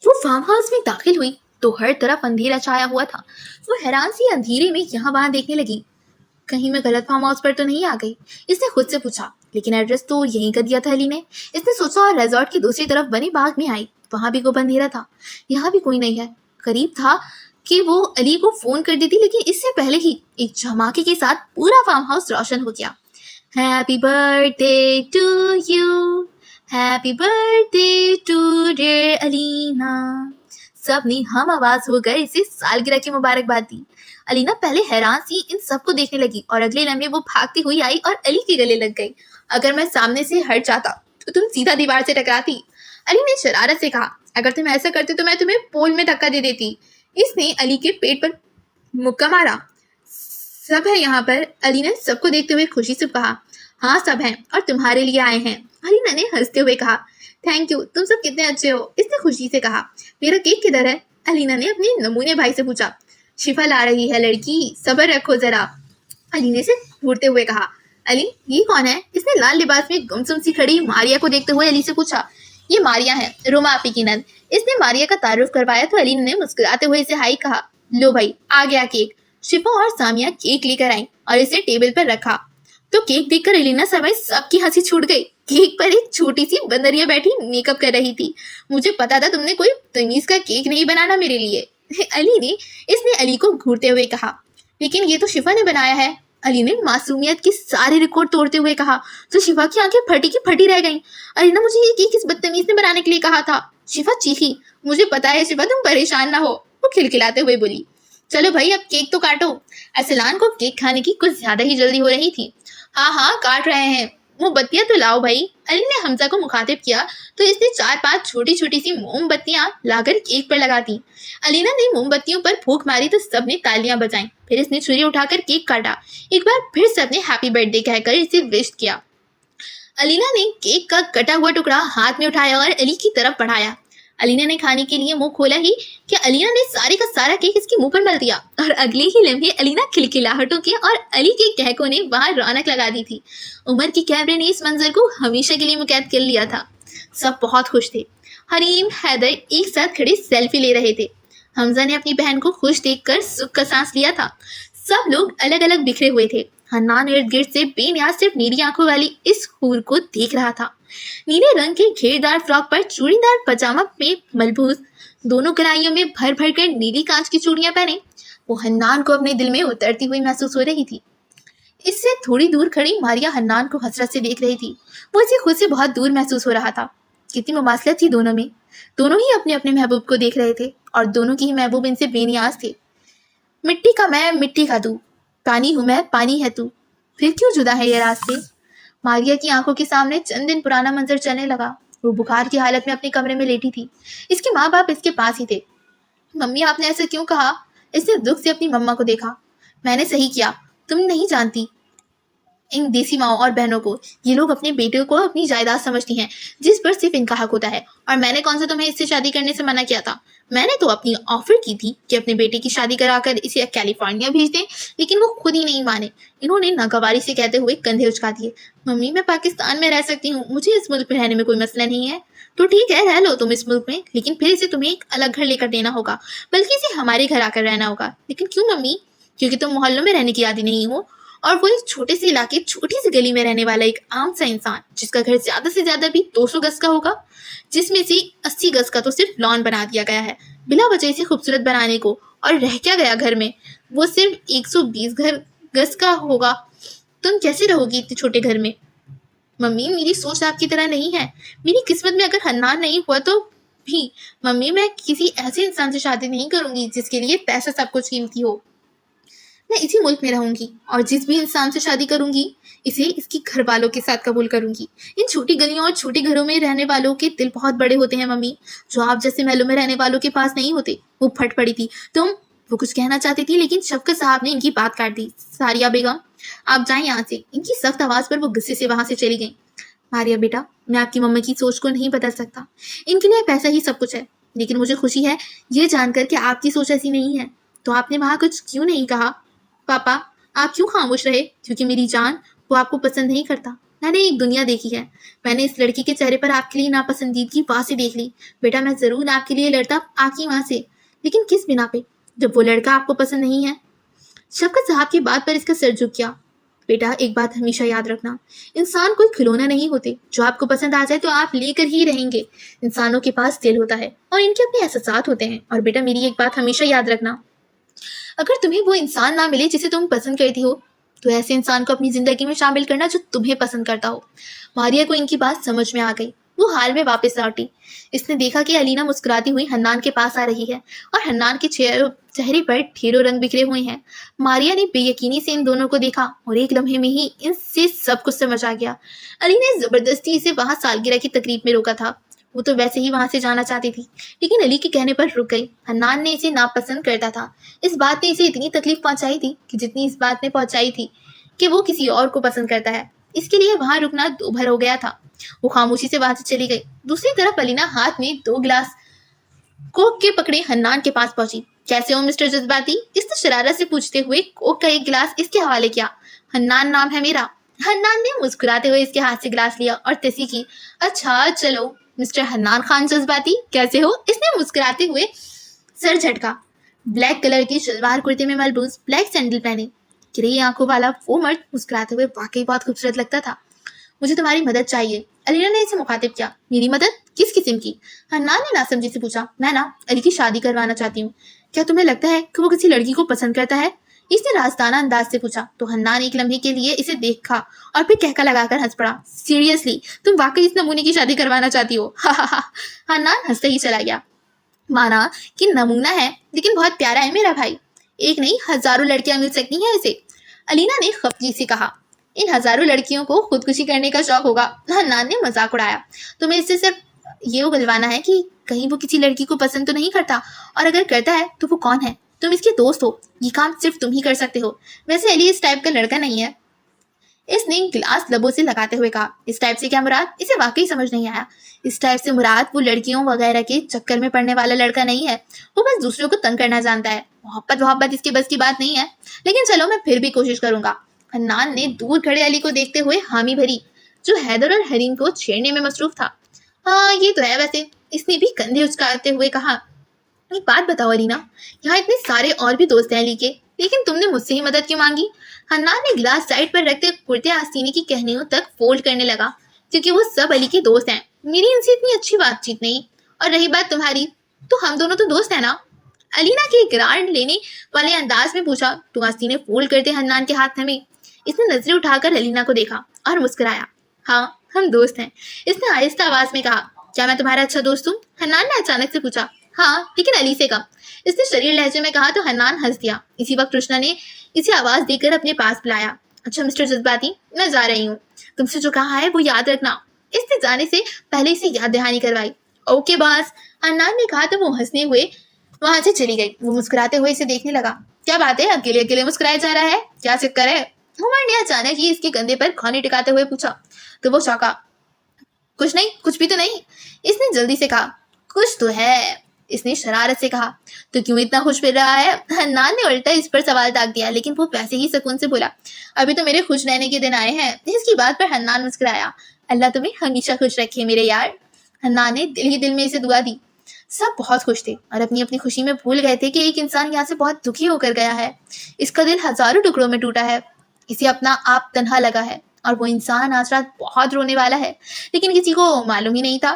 वो farm house में दाखिल हुई तो हर तरफ अंधेरा छाया हुआ था। वो हैरान सी अंधेरे में यहाँ वहां देखने लगी, कहीं मैं गलत फार्म हाउस पर तो नहीं आ गई। इसने खुद से पूछा, लेकिन एड्रेस तो यहीं का दिया था अली ने। इसने सोचा और रिजॉर्ट की दूसरी तरफ बने बाग में आई। वहां भी खूब अंधेरा था, यहाँ भी कोई नहीं है। करीब था कि वो अली को फोन कर देती, लेकिन इससे पहले ही एक धमाके के साथ पूरा फार्म हाउस रोशन हो गया। Happy birthday to you, happy birthday to dear Alina. सब ने हम आवाज होकर इसे सालगिरह की मुबारकबाद दी। अलीना पहले हैरान सी इन सबको देखने लगी और अगले लम्हे वो भागती हुई आई और अली के गले लग गई। अगर मैं सामने से हट जाता तो तुम सीधा दीवार से टकराती, अली ने शरारत से कहा। अगर तुम ऐसा करते तो मैं तुम्हें पोल में धक्का दे देती। इसने अली के पेट पर मुक्का मारा। सब है यहाँ पर, अली ने सबको देखते हुए खुशी से कहा। हाँ सब हैं और तुम्हारे लिए आए हैं, अलीना ने हंसते हुए कहा। थैंक यू, तुम सब कितने अच्छे हो, इसने खुशी से कहा। मेरा केक किधर है, अलीना ने अपने नमूने भाई से पूछा। शिफा ला रही है लड़की, सब्र रखो जरा, अली ने से घूरते हुए कहा। अली ये कौन है, इसने लाल लिबास में गुमसुम सी खड़ी मारिया को देखते हुए अली से पूछा। ये मारिया है, रोमा आपी की नंद। इसने मारिया का तारुफ करवाया तो अली ने मुस्कुराते हुए इसे हाई कहा। लो भाई आ गया केक। शिफा और सामिया केक लेकर आई और इसे टेबल पर रखा तो केक देखकर अलीना समय सबकी हंसी छूट गई। केक पर एक छोटी सी बंदरिया बैठी मेकअप कर रही थी। मुझे पता था तुमने कोई तमीज का केक नहीं बनाना मेरे लिए, अली ने इसने अली को घूरते हुए कहा। लेकिन ये तो शिफा ने बनाया है, अली ने मासूमियत के सारे रिकॉर्ड तोड़ते हुए कहा। तो शिफा की आंखें फटी की फटी रह गईं। अलीना मुझे ये केक किस बदतमीज ने बनाने के लिए कहा था। शिफा चीखी। मुझे पता है शिफा, तुम परेशान ना हो, वो खिलखिलाते हुए बोली। चलो भाई अब केक तो काटो। अरसलान को केक खाने की कुछ ज्यादा ही जल्दी हो रही थी। हाँ हाँ काट रहे हैं, मोमबत्तियां तो लाओ भाई, अली ने हमजा को मुखातिब किया तो इसने 4-5 छोटी छोटी सी मोमबत्तियां लाकर केक पर लगा दी। अलीना ने मोमबत्तियों पर फूंक मारी तो सबने तालियां बजाईं। फिर इसने छुरी उठाकर केक काटा। एक बार फिर सबने हैप्पी बर्थडे कहकर इसे विश किया। अलीना ने केक का कटा हुआ टुकड़ा हाथ में उठाया और अली की तरफ बढ़ाया। अलीना ने खाने के लिए मुंह खोला ही कि अलीना ने सारे का सारा केक इसके मुंह पर मल दिया और अगले ही लम्हे अलीना खिलखिलाहटों के और अली के कहकों ने वहां रौनक लगा दी थी। उमर के कैमरे ने इस मंजर को हमेशा के लिए मुकैद कर लिया था। सब बहुत खुश थे। हरीम हैदर एक साथ खड़े सेल्फी ले रहे थे। हमजा ने अपनी बहन को खुश देखकर सुख का सांस लिया था। सब लोग अलग अलग बिखरे हुए थे। हन्नान इर्द गिर्द से बेनियाज सिर्फ नीली आंखों वाली इस हूर को देख रहा था। नीले रंग के घेरदार फ्रॉक पर चूड़ीदार पजामा में मलबूस, दोनों कलाइयों में भर भर कर नीली कांच की चूड़ियां पहने वो हन्नान को अपने दिल में उतरती हुई महसूस हो रही थी। इससे थोड़ी दूर खड़ी मारिया हन्नान को हसरत से देख रही थी। वो इसे खुद से बहुत दूर महसूस हो रहा था। कितनी मुमासलत थी दोनों में। दोनों ही अपने अपने महबूब को देख रहे थे और दोनों की ही महबूब इनसे बेनियाज थे। मिट्टी का मैं, मिट्टी का तू, पानी हूं मैं, पानी है तू, फिर क्यों जुदा है ये रास्ते। मारिया की आंखों के सामने चंद दिन पुराना मंजर चलने लगा। वो बुखार की हालत में अपने कमरे में लेटी थी। इसके माँ बाप इसके पास ही थे। मम्मी आपने ऐसा क्यों कहा, इसने दुख से अपनी मम्मा को देखा। मैंने सही किया, तुम नहीं जानती इन देसी माओ और बहनों को। ये लोग अपने बेटे को अपनी जायदाद समझती हैं जिस पर सिर्फ इनका हक होता है। और मैंने कौन सा तुम्हें इससे शादी करने से मना किया था। मैंने तो अपनी ऑफर की थी कि अपने बेटे की शादी कराकर इसे कैलिफोर्निया भेज दें, लेकिन वो खुद ही नहीं माने। इन्होंने नागवारी से कहते हुए कंधे उचका दिए। मम्मी मैं पाकिस्तान में रह सकती हूँ, मुझे इस मुल्क में रहने में कोई मसला नहीं है। तो ठीक है रह लो तुम इस मुल्क में, लेकिन फिर इसे तुम्हें एक अलग घर लेकर देना होगा, बल्कि इसे हमारे घर आकर रहना होगा। लेकिन क्यों मम्मी। क्योंकि तुम मोहल्लों में रहने की आदी नहीं हो और वो एक छोटे से इलाके छोटी सी गली में रहने वाला एक आम सा इंसान जिसका घर ज्यादा से ज्यादा भी 200 गज का होगा, जिसमें से 80 गज का तो सिर्फ लॉन बना दिया गया है बिला वजह से खूबसूरत बनाने को। और रह क्या गया घर में, वो सिर्फ 120 गज का होगा। तुम कैसे रहोगी इतने छोटे घर में। मम्मी मेरी सोच आपकी तरह नहीं है। मेरी किस्मत में अगर हन्नान नहीं हुआ तो भी मम्मी मैं किसी ऐसे इंसान से शादी नहीं करूंगी जिसके लिए पैसा सब कुछ कीमती हो। मैं इसी मुल्क में रहूंगी और जिस भी इंसान से शादी करूंगी इसे इसकी घर वालों के साथ कबूल करूंगी। इन छोटी गलियों और छोटे घरों में रहने वालों के दिल बहुत बड़े होते हैं मम्मी, जो आप जैसे महलों में रहने वालों के पास नहीं होते। वो फट पड़ी थी। वो कुछ कहना चाहती थी लेकिन शफकत साहब ने इनकी बात काट दी। सारिया बेगम आप जाएं यहाँ से, इनकी सख्त आवाज पर वो गुस्से से वहां से चली गई। मारिया बेटा मैं आपकी मम्मा की सोच को नहीं बदल सकता, इनके लिए पैसा ही सब कुछ है, लेकिन मुझे खुशी है ये जानकर कि आपकी सोच ऐसी नहीं है। तो आपने वहां कुछ क्यों नहीं कहा। पापा आप क्यों खामोश रहे। क्योंकि मेरी जान वो आपको पसंद नहीं करता। मैंने एक दुनिया देखी है। मैंने इस लड़की के चेहरे पर आपके लिए नापसंदीदगी वहां से देख ली। बेटा, मैं जरूर आपके लिए लड़ता आपकी वहां से, लेकिन किस बिना पे, जब वो लड़का आपको पसंद नहीं है। शफकत साहब की बात पर इसका सर झुक गया। बेटा, एक बात हमेशा याद रखना, इंसान कोई खिलौना नहीं होते जो आपको पसंद आ जाए तो आप लेकर ही रहेंगे। इंसानों के पास दिल होता है और इनके अपने एहसास होते हैं। और बेटा, मेरी एक बात हमेशा याद रखना, अगर तुम्हें वो इंसान ना मिले जिसे तुम पसंद करती हो, तो ऐसे इंसान को अपनी जिंदगी में शामिल करना जो तुम्हें पसंद करता हो। मारिया को इनकी बात समझ में आ गई। वो हाल में वापस लौटी। इसने देखा कि अलीना मुस्कुराती हुई हन्नान के पास आ रही है और हन्नान के चेहरे पर ढेरों रंग बिखरे हुए हैं। मारिया ने बेयकीनी से इन दोनों को देखा और एक लम्हे में ही इनसे सब कुछ समझ आ गया। अली ने जबरदस्ती इसे वहां सालगिरह की तकरीब में रोका था। वो तो वैसे ही वहां से जाना चाहती थी, लेकिन अली के कहने पर रुक गई। हन्नान ने इसे नापसंद करता था। इस बात ने इसे इतनी तकलीफ पहुंचाई थी कि जितनी इस बात ने पहुंचाई थी कि वो किसी और को पसंद करता है। इसके लिए वहां रुकना दोभर हो गया था। वो खामोशी से वहां से चली गई। दूसरी तरफ अलीना हाथ में 2 गिलास कोक के पकड़े हन्नान के पास पहुंची। कैसे हो मिस्टर जज्बाती? इसने शरारत से पूछते हुए कोक का एक गिलास इसके हवाले किया। हन्नान नाम है मेरा। हन्नान ने मुस्कुराते हुए इसके हाथ से गिलास लिया और तसी की। अच्छा चलो मिस्टर हन्नान खान जज्बाती, कैसे हो? इसने मुस्कुराते हुए सर झटका। ब्लैक कलर की शलवार कुर्ते में मलबूस ब्लैक सैंडल पहने ग्रे आंखों वाला वो मर्द मुस्कुराते हुए वाकई बहुत खूबसूरत लगता था। मुझे तुम्हारी मदद चाहिए, अलीना ने इसे मुखातिब किया। मेरी मदद? किस किस्म की? हन्नान ने नासमझी से पूछा। मैं ना अली की शादी करवाना चाहती हूँ। क्या तुम्हें लगता है कि वो किसी लड़की को पसंद करता है? इसने रास्ताना अंदाज से पूछा। तो हन्नान एक लम्हे के लिए इसे देखा और फिर कहका लगाकर हंस पड़ा। सीरियसली, तुम वाकई इस नमूने की शादी करवाना चाहती हो? हा हा हा। हन्नान हंसते ही चला गया। माना कि नमूना है, लेकिन बहुत प्यारा है मेरा भाई। एक नहीं, हजारों लड़कियां मिल सकती हैं इसे, अलीना ने खफगी से कहा। इन हजारों लड़कियों को खुदकुशी करने का शौक होगा, हन्नान ने मजाक उड़ाया। तुम्हें इससे सिर्फ ये उगलवाना है कि कहीं वो किसी लड़की को पसंद तो नहीं करता, और अगर करता है तो वो कौन है? तुम इसके दोस्त हो, ये काम सिर्फ तुम ही कर सकते हो। वैसे अली इस टाइप का लड़का नहीं है, इसने गिलास लबों से लगाते हुए कहा। इस टाइप से क्या मुराद? इसे वाकई समझ नहीं आया। इस टाइप से मुराद वो लड़कियों वगैरह के चक्कर में पड़ने वाला लड़का नहीं है। वो बस दूसरों को तंग करना जानता है। मोहब्बत इसके बस की बात नहीं है, लेकिन चलो मैं फिर भी कोशिश करूंगा। हन्नान ने दूर खड़े अली को देखते हुए हामी भरी, जो हैदर और हरीम को छेड़ने में मसरूफ था। हाँ ये तो है वैसे, इसने भी कंधे उचकाते हुए कहा। एक बात बताओ अलीना, यहाँ इतने सारे और भी दोस्त हैं अली के, लेकिन तुमने मुझसे ही मदद क्यों मांगी? हन्नान ने गिलास साइड पर रखते कुर्ते आस्तीने की कहनियों तक फोल्ड करने लगा। क्योंकि वो सब अली के दोस्त हैं, मेरी इनसे इतनी अच्छी बातचीत नहीं। और रही बात तुम्हारी, तो हम दोनों तो दोस्त हैं ना? अलीना के इकरार लेने वाले अंदाज में पूछा। तो आस्तीने फोल्ड करते हन्नान के हाथ थमे। इसने नजरें उठाकर अलीना को देखा और मुस्कुराया। हाँ हम दोस्त हैं, इसने आहिस्ता आवाज में कहा। क्या मैं तुम्हारा अच्छा दोस्त हूँ? हन्नान ने अचानक से पूछा। हाँ, लेकिन अली से कम, इसने शरीर लहजे में कहा। तो हन्नान हंस दिया। इसी वक्त कृष्णा ने इसे आवाज देकर अपने पास बुलाया। अच्छा मिस्टर जज्बाती, मैं जा रही हूँ, तुमसे जो कहा है वो याद रखना। इसने जाने से पहले इसे याद दहानी करवाई। ओके बॉस, हन्नान ने कहा। तो वो हंसने हुए वहां से चली गई। वो मुस्कुराते हुए इसे देखने लगा। क्या बात है, अकेले अकेले मुस्कुराया जा रहा है, क्या चक्कर है? उमर ने अचानक ही इसके कंधे पर खौनी टिकाते हुए पूछा। तो वो चौंका। कुछ नहीं, कुछ भी तो नहीं, इसने जल्दी से कहा। कुछ तो है, इसने शरारत से कहा। तो क्यों इतना खुश फिर रहा है? हन्नान ने उल्टा इस पर सवाल दाग दिया, लेकिन वो वैसे ही सुकून से बोला। अभी तो मेरे खुश रहने के दिन आए हैं। इसकी बात पर हन्नान मुस्कुराया। अल्लाह तुम्हें हमेशा खुश रखे मेरे यार। हन्नान ने दिल ही दिल में इसे दुआ दी। सब बहुत खुश थे और अपनी अपनी खुशी में भूल गए थे कि एक इंसान यहाँ से बहुत दुखी होकर गया है। इसका दिल हजारों टुकड़ों में टूटा है। इसे अपना आप तन्हा लगा है और वो इंसान आज रात बहुत रोने वाला है, लेकिन किसी को मालूम ही नहीं था।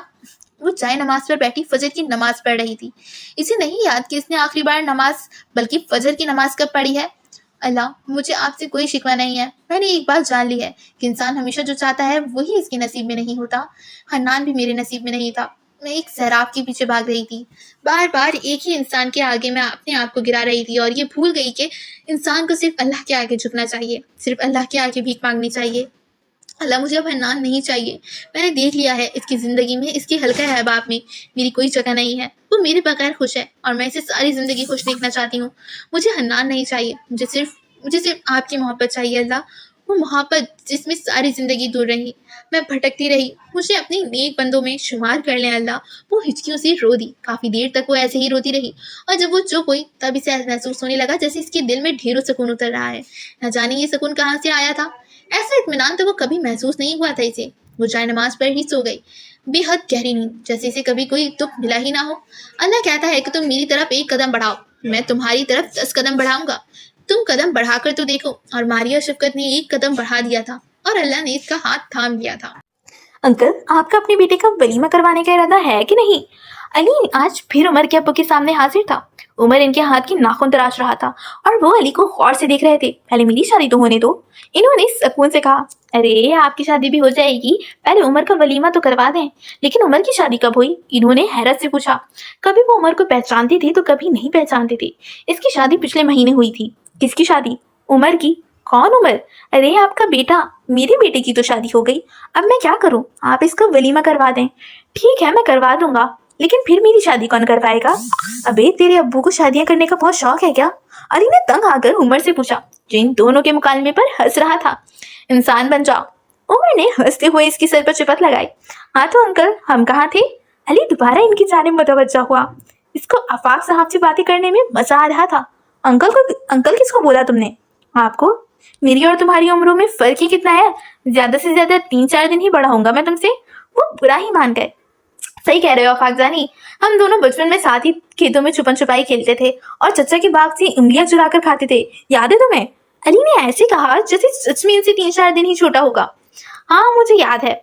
वो चाय नमाज पर बैठी फजर की नमाज पढ़ रही थी। इसे नहीं याद कि इसने आखिरी बार नमाज बल्कि फजर की नमाज कब पढ़ी है। अल्लाह, मुझे आपसे कोई शिकवा नहीं है। मैंने एक बात जान ली है कि इंसान हमेशा जो चाहता है वही इसके नसीब में नहीं होता। हन्नान भी मेरे नसीब में नहीं था। मैं एक सैराब के पीछे भाग रही थी, बार बार एक ही इंसान के आगे मैं अपने आप को गिरा रही थी, और ये भूल गई कि इंसान को सिर्फ अल्लाह के आगे झुकना चाहिए, सिर्फ अल्लाह के आगे भीख मांगनी चाहिए। अल्लाह, मुझे अब हन्नान नहीं चाहिए। मैंने देख लिया है इसकी ज़िंदगी में, इसके हल्का अहबाब में मेरी कोई जगह नहीं है। वो मेरे बगैर खुश है और मैं इसे सारी ज़िंदगी खुश देखना चाहती हूँ। मुझे हन्नान नहीं चाहिए, मुझे सिर्फ आपकी मोहब्बत चाहिए अल्लाह। वो मोहब्बत जिसमें सारी ज़िंदगी दूर रही, मैं भटकती रही। मुझे अपने नेक बंदों में शुमार कर लें अल्लाह। वो हिचकियों से रो दी। काफ़ी देर तक वो ऐसे ही रोती रही, और जब वो चुप हुई तब इसे महसूस होने लगा जैसे इसके दिल में ढेरों सुकून उतर रहा है। न जाने ये सुकून कहाँ से आया था। ऐसा इत्मीनान तो वो कभी महसूस नहीं हुआ था इसे। वो जाए नमाज पर ही सो गई, बेहद गहरी नींद, जैसे इसे कभी कोई दुख मिला ही ना हो। अल्लाह कहता है कि तुम मेरी तरफ एक कदम बढ़ाओ, मैं तुम्हारी तरफ 10 कदम बढ़ाऊंगा। तुम कदम बढ़ाकर तो देखो। और मारिया शफकत ने एक कदम बढ़ा दिया था और अल्लाह ने इसका हाथ थाम लिया था। अंकल, आपका अपने बेटे का वलीमा करवाने का इरादा है कि नहीं? अली आज फिर उमर के अब्बू के सामने हाजिर था। उमर इनके हाथ की नाखून तराश रहा था और वो अली को गौर से देख रहे थे। पहले मेरी शादी तो होने दो, इन्होंने सुकून से कहा। अरे आपकी शादी भी हो जाएगी, पहले उमर का वलीमा तो करवा दें। लेकिन उमर की शादी कब हुई? इन्होंने हैरत से पूछा। कभी वो उमर को पहचानती थी तो कभी नहीं पहचानती थी। इसकी शादी पिछले महीने हुई थी। किसकी शादी? उमर की। कौन उमर? अरे आपका बेटा। मेरे बेटे की तो शादी हो गई, अब मैं क्या करूं? आप इसका वलीमा करवा दें। ठीक है, मैं करवा दूंगा, लेकिन फिर मेरी शादी कौन करवाएगा? अबे तेरे अब्बू को शादियां करने का बहुत शौक है क्या? अली ने तंग आकर उमर से पूछा, जो इन दोनों के मुकालमे पर हंस रहा था। इंसान बन जाओ। उमर ने हंसते हुए इसकी सर पर चिपत लगाई। हाँ तो अंकल, हम कहाँ थे? अली दोबारा इनकी जानिब मुतवज्जा हुआ। इसको आफाक साहब से बातें करने में मजा आ रहा था। अंकल किसको बोला तुमने? आपको। मेरी और तुम्हारी उम्रों में फर्क ही कितना है? ज्यादा से ज्यादा 3-4 दिन ही बड़ा होऊंगा मैं तुमसे। वो बुरा ही मान गए। सही कह रहे हो आफाक जानी, हम दोनों बचपन में साथ ही खेतों में छुपन छुपाई खेलते थे और चचा के बाग से उंगलियां चुरा कर खाते थे। याद है तुम्हें? अली ने ऐसे कहा जैसे सच में इनसे 3-4 दिन ही छोटा होगा। हाँ मुझे याद है।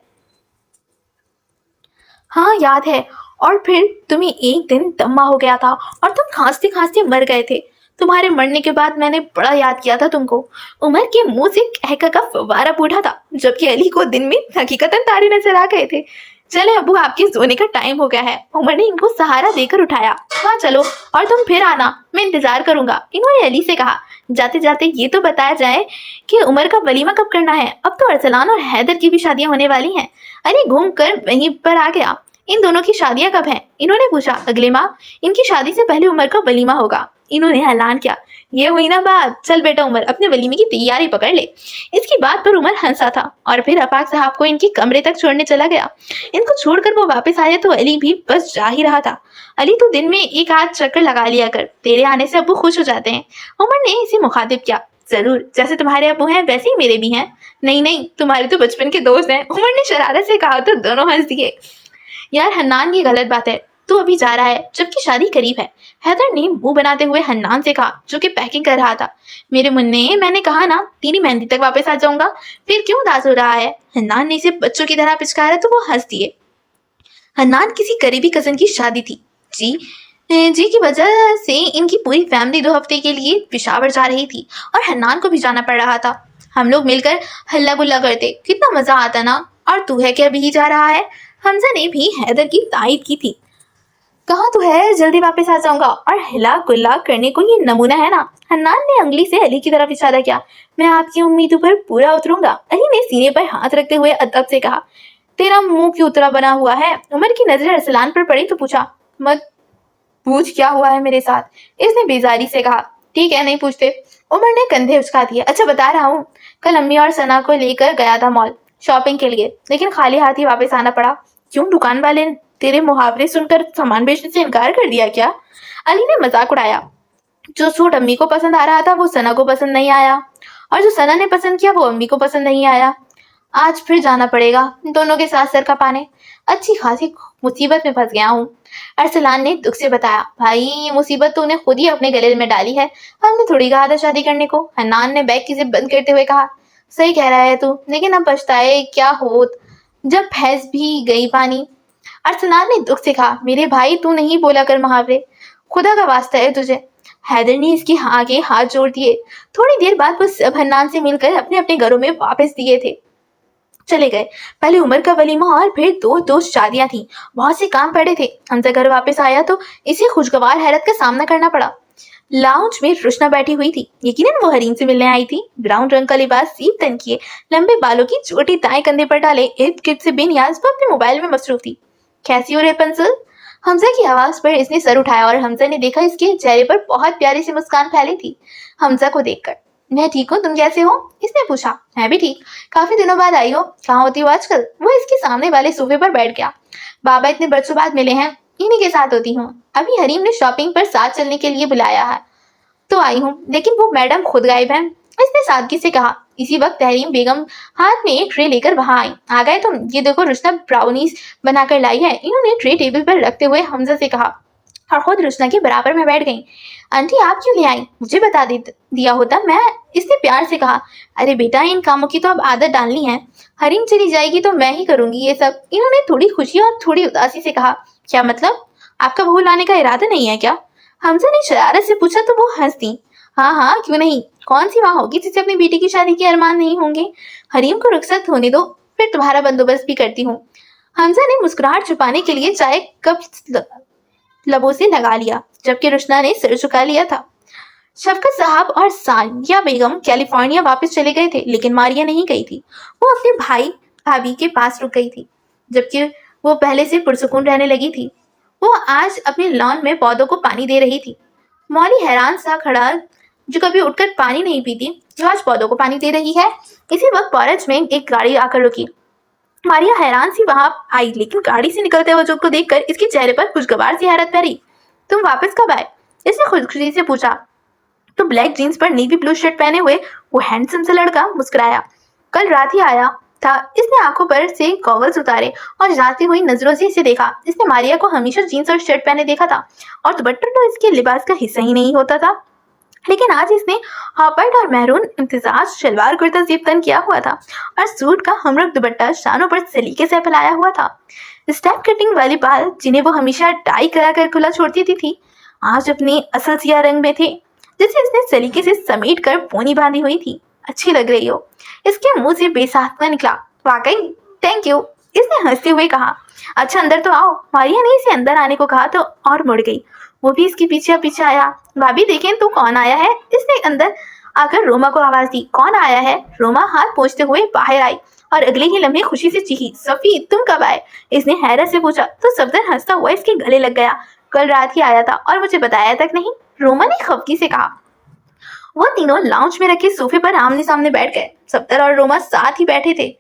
हाँ याद है। और फिर तुम्हें एक दिन दम्मा हो गया था और तुम खांसते खांसते मर गए थे। तुम्हारे मरने के बाद मैंने बड़ा याद किया था तुमको। उमर के मुंह से कहका का फव्वारा फूटा था, जबकि अली को दिन में हकीकतन तारे नजर आ गए थे। चले अबू, आपके सोने का टाइम हो गया है। उमर ने इनको सहारा देकर उठाया। हाँ चलो, और तुम फिर आना, मैं इंतजार करूंगा। इन्होंने अली से कहा, जाते जाते ये तो बताया जाए कि उमर का वलीमा कब करना है? अब तो अरसलान और हैदर की भी शादियां होने वाली हैं। अली घूम कर वहीं पर आ गया। इन दोनों की शादियां कब हैं? इन्होंने पूछा। अगले माह। इनकी शादी से पहले उमर का वलीमा होगा। इन्होंने ऐलान किया। ये हुई ना बात, चल बेटा उमर, अपने वलीमे की तैयारी पकड़ ले। इसकी बात पर उमर हंसा था और फिर अफाक साहब को इनके कमरे तक छोड़ने चला गया। इनको छोड़कर वो वापस आया तो अली भी बस जा ही रहा था। अली तो दिन में एक आध चक्कर लगा लिया कर, तेरे आने से अब्बू खुश हो जाते हैं। उमर ने इसे मुखातिब किया। जरूर, जैसे तुम्हारे अब्बू हैं वैसे ही मेरे भी हैं। नहीं नहीं, तुम्हारे तो बचपन के दोस्त हैं, उमर ने शरारत से कहा तो दोनों हंस दिए। यार हन्नान, ये गलत बात है, तू अभी जा रहा है जबकि शादी करीब है। हैदर ने मुंह बनाते हुए हन्नान से कहा, जो कि पैकिंग कर रहा था। मेरे मुन्ने, मैंने कहा ना तेरी मेहंदी तक वापस आ जाऊंगा, फिर क्यों उदास हो रहा है? हन्नान ने इसे बच्चों की तरह पिचकारा तो वो हंस दिए। हन्नान किसी करीबी कजन की शादी थी। जी की वजह से इनकी पूरी फैमिली 2 हफ्ते के लिए पेशावर जा रही थी और हन्नान को भी जाना पड़ रहा था। हम लोग मिलकर हल्ला गुल्ला करते, कितना मजा आता ना। और तू है क्या अभी ही जा रहा है? हमजा ने भी हैदर की तारीफ की थी। कहाँ तो है, जल्दी वापस आ जाऊंगा। और हिला गुल्ला करने को ये नमूना है ना। हन्नान ने अंगली से अली की तरफ इशारा किया। मैं आपकी उम्मीदों पर पूरा उतरूंगा। अली ने सीने पर हाथ रखते हुए अदब से कहा। तेरा मुंह क्यों उतरा बना हुआ है? उमर की नजर अरसलान पर पड़ी तो पूछा। मत पूछ क्या हुआ है मेरे साथ, इसने बेजारी से कहा। ठीक है, नहीं पूछते। उमर ने कंधे उचका दिए। अच्छा बता रहा हूँ, कल अम्मी और सना को लेकर गया था मॉल शॉपिंग के लिए, लेकिन खाली हाथ ही वापस आना पड़ा। क्यों, दुकान वाले ने तेरे मुहावरे सुनकर सामान बेचने से इनकार कर दिया क्या? अली ने मजाक उड़ाया। जो सूट अम्मी को पसंद आ रहा था वो सना को पसंद नहीं आया, और जो सना ने पसंद किया वो अम्मी को पसंद नहीं आया। आज फिर जाना पड़ेगा दोनों के साथ सर खपाने। अच्छी खासी मुसीबत में फंस गया हूँ, अरसलान ने दुख से बताया। भाई, ये मुसीबत तूने खुद ही अपने गले में डाली है, हमने थोड़ी कहा था शादी करने को। हन्नान ने बैग की जिप बंद करते हुए कहा। सही कह रहा है तू, लेकिन अब पछताए क्या होत जब भैंस भी गई पानी। अरसलान ने दुख से कहा। मेरे भाई, तू नहीं बोला कर मुहावरे, खुदा का वास्ता है तुझे। हैदर ने इसके आगे हाथ जोड़ दिए। थोड़ी देर बाद वो सब हन्नान से मिलकर अपने अपने घरों में वापस चले गए। पहले उमर का वलीमा और फिर 2 शादियां थी। बहुत से काम पड़े थे। हमजा घर वापस आया तो इसे खुशगवार हैरत का सामना करना पड़ा। लाउंज में रुशना बैठी हुई थी। यकीनन वो हरीम से मिलने आई थी। ब्राउन रंग का लिबास, सीप तन किए, लंबे बालों की चोटी दाएं कंधे पर डाले, इर्द गिर्द से बेनियाज वो अपने मोबाइल में मसरूफ थी। कैसी हो रेपंसल? हमजा की आवाज पर इसने सर उठाया और हमजा ने देखा इसके चेहरे पर बहुत प्यारी सी मुस्कान फैली थी। हमजा को देखकर। मैं ठीक हूँ, तुम कैसे हो? इसने पूछा। मैं भी ठीक, काफी दिनों बाद आई हो, कहाँ होती हो आजकल? वो इसके सामने वाले सोफे पर बैठ गया। बाबा इतने बरसों बाद मिले हैं, इन्हीं के साथ होती हूँ। अभी हरीम ने शॉपिंग पर साथ चलने के लिए बुलाया है तो आई हूँ, लेकिन वो मैडम खुद गायब हैं। इसने सादगी से कहा। इसी वक्त तहरीम बेगम हाथ में एक ट्रे लेकर वहां आई। आ गए तुम? ये देखो रुशना ब्राउनीज बनाकर लाई है। इन्होंने ट्रे टेबल पर रखते हुए हमजा से कहा और खुद रुशना के बराबर में बैठ गई। आंटी आप क्यों ले आई? मुझे बता दिया होता। मैं इसने प्यार से कहा। अरे बेटा इन कामों की तो अब आदत डालनी है। हरीम चली जाएगी तो मैं ही करूंगी ये सब। इन्होंने थोड़ी खुशी और थोड़ी उदासी से कहा। क्या मतलब? आपका बहू लाने का इरादा नहीं है क्या? हमजा ने शरारत से पूछा तो वो हंस दी। हाँ हाँ क्यों नहीं, कौन सी माँ होगी जिसे अपनी बेटी की शादी के अरमान नहीं होंगे। हरीम को रुखसत होने दो, फिर तुम्हारा बंदोबस्त भी करती हूँ। हमजा ने मुस्कुराहट छुपाने के लिए चाय कप लबों से लगा लिया, जबकि रुशना ने सिर झुका लिया था। शफकत साहब और सानिया बेगम कैलिफोर्निया वापस चले गए थे, लेकिन मारिया नहीं गई थी। वो अपने भाई भाभी के पास रुक गई थी, जबकि वो पहले से पुरसुकून रहने लगी थी। वो आज अपने लॉन में पौधों को पानी दे रही थी। मौली हैरान सा खड़ा, जो कभी उठकर पानी नहीं पीती, जो आज पौधों को पानी दे रही है। इसी वक्त पॉरेज में एक गाड़ी आकर रुकी। मारिया हैरान सी वहां आई, लेकिन गाड़ी से निकलते वजूद को देखकर इसके चेहरे पर खुशगवार सी हैरत फहरी। तुम वापस कब आए? इसने खुशी से पूछा। तो ब्लैक जीन्स पर नेवी ब्लू शर्ट पहने हुए वो हैंडसम सा लड़का मुस्कुराया। कल रात ही आया था। इसने आंखों पर से गॉगल्स उतारे और जाती हुई नजरों से इसे देखा। इसने मारिया को हमेशा जीन्स और शर्ट पहने देखा था और दुपट्टा तो इसके लिबास का हिस्सा ही नहीं होता था, लेकिन आज इसने हॉपर्ड और महरून इम्तिजाज शलवार कुर्ता जीप तन किया हुआ था और सूट का हमरक दुपट्टा शानों पर सलीके से फैलाया हुआ था। स्टेप कटिंग वाले बाल, जिन्हें वो हमेशा टाई करा कर खुला छोड़ती थी, आज अपने असल सिया रंग में थे, जिसे इसने सलीके से समेट कर पोनी बांधी हुई थी। अच्छी लग रही हो। इसके मुंह से बेसाख्ता निकला। वाकई थैंक यू, इसने हंसते हुए कहा। अच्छा अंदर तो आओ। मारिया ने इसे अंदर आने को कहा तो और मुड़ गई। वो भी इसके पीछे पीछे आया। भाभी देखें तू कौन आया है। इसने अंदर आकर रोमा को आवाज दी। कौन आया है? रोमा हाथ पोंछते हुए बाहर आई और अगले ही लम्हे खुशी से चीखी, सफी तुम कब आए? इसने हैरत से पूछा तो सफदर हंसता हुआ इसके गले लग गया। कल रात ही आया था और मुझे बताया तक नहीं, रोमा ने खफकी से कहा। वो तीनों लाउंज में रखे सोफे पर आमने सामने बैठ गए। सफदर और रोमा साथ ही बैठे थे।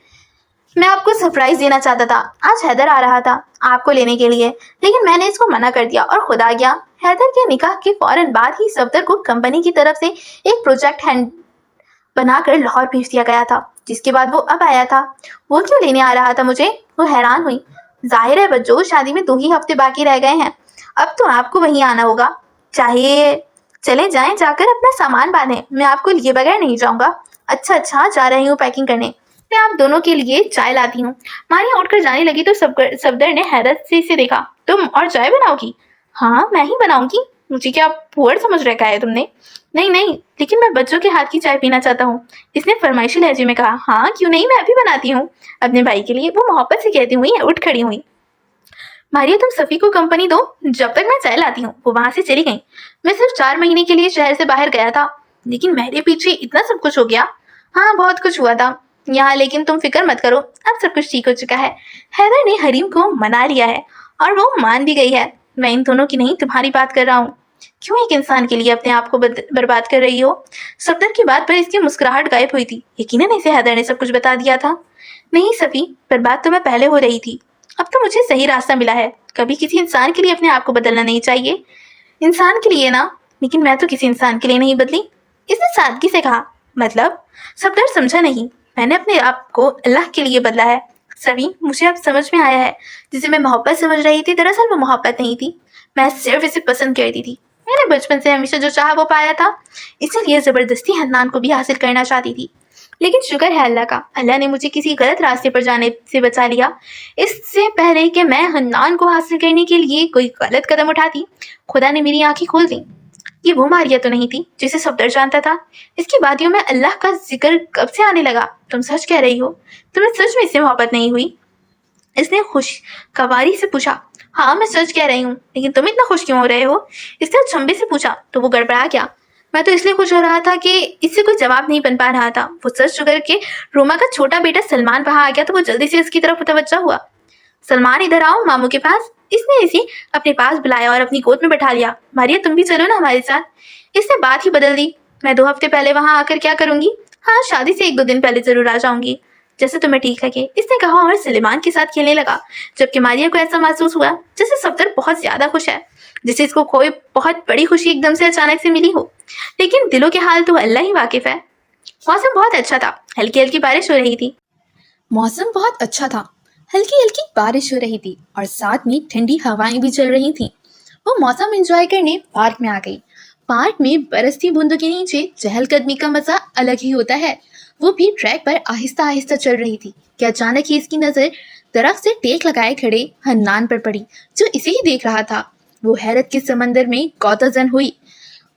मैं आपको सरप्राइज देना चाहता था। आज हैदर आ रहा था आपको लेने के लिए, लेकिन मैंने इसको मना कर दिया और खुद आ गया। हैदर के निकाह के फौरन बाद ही सफदर को कंपनी की तरफ से एक प्रोजेक्ट हैंड बनाकर लाहौर भेज दिया गया था, जिसके बाद वो अब आया था। वो क्यों लेने आ रहा था मुझे? वो हैरान हुई। जाहिर है बच्चों, शादी में 2 ही हफ्ते बाकी रह गए हैं, अब तो आपको वहीं आना होगा। चाहे चले जाएं, जाकर अपना सामान बांधें, मैं आपको लिए बगैर नहीं जाऊंगा। अच्छा जा रही हूँ पैकिंग करने, मैं आप दोनों के लिए चाय लाती हूँ। मारिया उठकर जाने लगी तो सफदर ने हैरत से इसे देखा। तुम और चाय बनाओगी? हाँ मैं ही बनाऊंगी। मुझे क्या पुअर समझ रखा है तुमने? नहीं, लेकिन मैं बच्चों के हाथ की चाय पीना चाहता हूँ, इसने फरमाइशी लहजे में कहा। हाँ क्यों नहीं, मैं भी बनाती हूँ अपने भाई के लिए, वो मोहब्बत से कहती हुई उठ खड़ी हुई। मारिया तुम सफी को कंपनी दो जब तक मैं चाय लाती हूँ। वो वहां से चली गई। मैं सिर्फ 4 महीने के लिए शहर से बाहर गया था, लेकिन मेरे पीछे इतना सब कुछ हो गया। हाँ बहुत कुछ हुआ था यहाँ, लेकिन तुम फिक्र मत करो, अब सब कुछ ठीक हो चुका है। हैदर ने हरीम को मना लिया है और वो मान भी गई है। मैं इन दोनों की नहीं तुम्हारी बात कर रहा हूँ। क्यों एक इंसान के लिए अपने आप को बर्बाद कर रही हो? सफदर की बात पर इसकी मुस्कुराहट गायब हुई थी। यकीनन इसे हैदर ने सब कुछ बता दिया था। नहीं सफी, बर्बाद तो मैं पहले हो रही थी, अब तो मुझे सही रास्ता मिला है। कभी किसी इंसान के लिए अपने आप को बदलना नहीं चाहिए। इंसान के लिए ना, लेकिन मैं तो किसी इंसान के लिए नहीं बदली, इसने सादगी से कहा। मतलब? सफदर समझा नहीं। मैंने अपने आप को अल्लाह के लिए बदला है। सभी मुझे अब समझ में आया है, जिसे मैं मोहब्बत समझ रही थी, दरअसल वो मोहब्बत नहीं थी, मैं सिर्फ इसे पसंद करती थी। मैंने बचपन से हमेशा जो चाहा वो पाया था, इसीलिए जबरदस्ती हन्नान को भी हासिल करना चाहती थी। लेकिन शुक्र है अल्लाह का, अल्लाह ने मुझे किसी गलत रास्ते पर जाने से बचा लिया। इससे पहले कि मैं हन्नान को हासिल करने के लिए कोई गलत कदम उठाती, खुदा ने मेरी आंखें खोल दी। ये वो मारिया तो नहीं थी जिसे सफदर जानता था। इसकी बातियों में अल्लाह का जिक्र कब से आने लगा? तुम सच कह रही हो, तुम्हें सच में इससे मोहब्बत नहीं हुई? इसने खुशगवारी से पूछा। हाँ मैं सच कह रही हूँ, लेकिन तुम इतना खुश क्यों हो रहे हो? इसने चंबे से पूछा तो वो गड़बड़ा गया। मैं तो इसलिए खुश हो रहा था कि इससे कोई जवाब नहीं बन पा रहा था। वो सच शुगर के रोमा का छोटा बेटा सलमान वहां आ गया तो वो जल्दी से इसकी तरफ मुतवज्जा हुआ। सलमान इधर आओ मामू के पास। इसने इसे अपने पास बुलाया और अपनी गोद में बैठा लिया। मारिया तुम भी चलो ना हमारे साथ। इसने बात ही बदल दी। मैं 2 हफ्ते पहले वहां आकर क्या करूंगी? हाँ शादी से 1-2 दिन पहले जरूर आ जाऊंगी, जैसे तुम्हें ठीक लगे, इसने कहा और सलेमान के साथ खेलने लगा। जबकि मारिया को ऐसा महसूस हुआ जैसे सफदर बहुत ज्यादा खुश है, जिसे इसको कोई बहुत बड़ी खुशी एकदम से अचानक से मिली हो। लेकिन दिलों के हाल तो अल्लाह ही वाकिफ है। मौसम बहुत अच्छा था, हल्की हल्की बारिश हो रही थी। मौसम बहुत अच्छा था, हल्की हल्की बारिश हो रही थी और साथ में ठंडी हवाएं भी चल रही थी। वो मौसम एंजॉय करने पार्क में आ गई। पार्क में बरसती बूंदों के नीचे चहलकदमी का मजा अलग ही होता है। वो भी ट्रैक पर आहिस्ता आहिस्ता चल रही थी कि अचानक ही इसकी नजर दरख्त से टेक लगाए खड़े हन्नान पर पड़ी, जो इसे ही देख रहा था। वो हैरत के समंदर में गौताजन हुई।